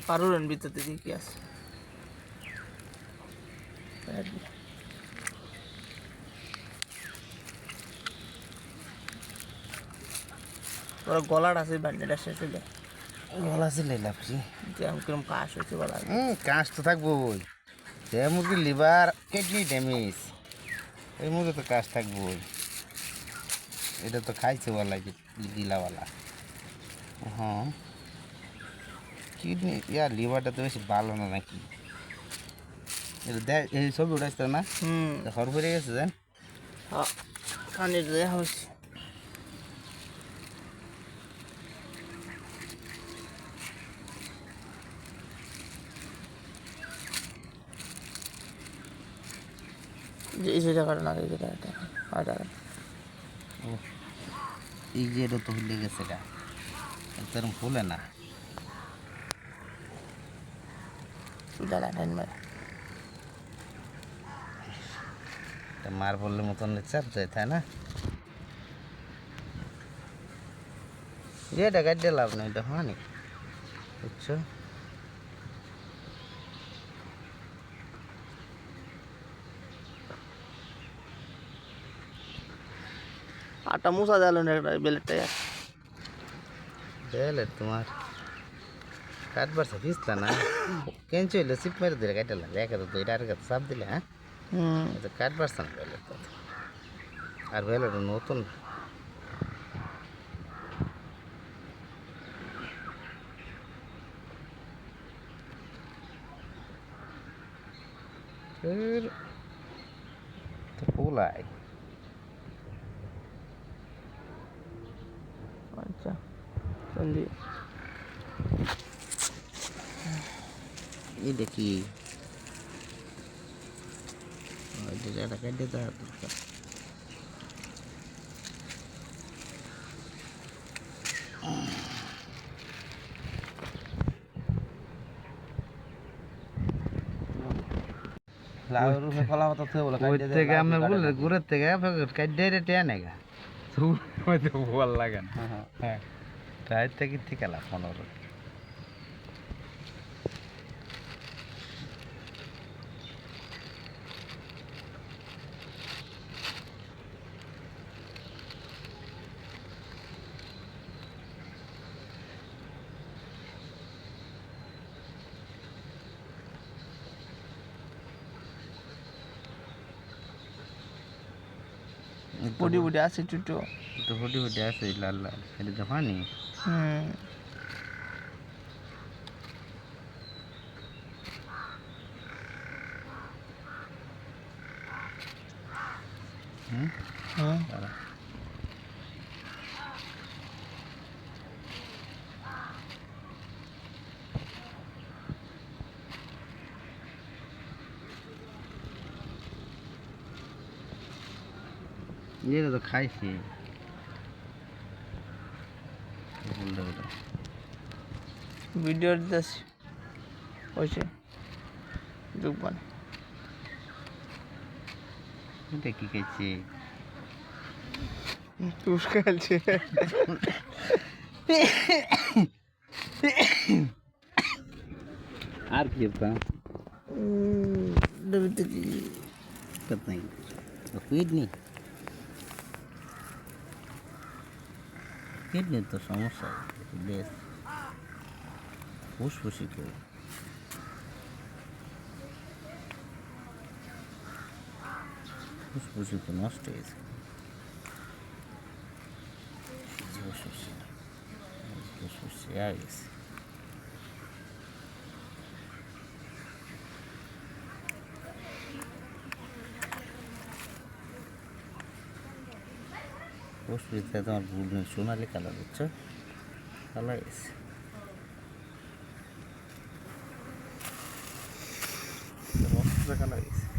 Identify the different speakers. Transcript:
Speaker 1: পারুরেন ভিতর দিকে কি আছে তোর গলাটা আছে বান্ডিটা শেষ হইলে
Speaker 2: গলা ছিলে লাভছি
Speaker 1: কেমন কিরম কাশ হয়েছে বলা
Speaker 2: কাঁচ তো থাকবো ওই সে মুরগির লিভার কিডনি ড্যামেজ এই মুরগি তো কাজ থাকবো এটা তো খাইছে বলা গিলাওয়ালা হ্যাঁ কিডনি ইয়ার লিভারটা তো বেশি ভালো না নাকি এটা দেখ এই ছবি উঠাইছে না হর ভরে গেছে জান
Speaker 1: কানে দেখা হয়েছে এই যে জায়গাটা না এই জায়গাটা আর
Speaker 2: এই যে এটা তো ভুলে গেছে গা এরকম ফুলে না
Speaker 1: দাঁড়া টাইম মার
Speaker 2: মার বললে মতন চাপ যায় তাই না যেটা গাড়ি লাভ নেই এটা হয়নি বুঝছো
Speaker 1: আটা মুসা দিল না একটা বেলেটটা
Speaker 2: বেলে তোমার কাটবার পিসলা না কেঞ্চি হইলে সিপ মেরে দিলে কাটলা রেখে তো এটা আর চাপ দিলে হ্যাঁ এটা কাটবার না বেলে তো আর বেলেটা নতুন তো পোলাই
Speaker 1: আচ্ছা সন্ধি
Speaker 2: এই দেখি এটা কেটে দেওয়া দরকার গুড়ের থেকে কাটে টেনে গা ভাল লাগে না হ্যাঁ তাই থেকে ঠিক আছে পনেরো
Speaker 1: বডি বডি আছে চুটো
Speaker 2: তো ফুটি ফুটি আছে লাল লাল এটা তো পানি এটা তো খাইছি
Speaker 1: ভিডিও দিতেছি হয়েছে যুগ মানে
Speaker 2: এটা কি খাইছি
Speaker 1: তুষ খেলছে
Speaker 2: আর কি কিডনি কিডনি তো সমস্যা বেশ ফুসফুসি করে ফুসফুসি তো নষ্ট হয়েছে ফুসফুসি আর গেছে ফুসফুসিতে তোমার সোনালি কালার হচ্ছে কালার গেছে কালার গেছে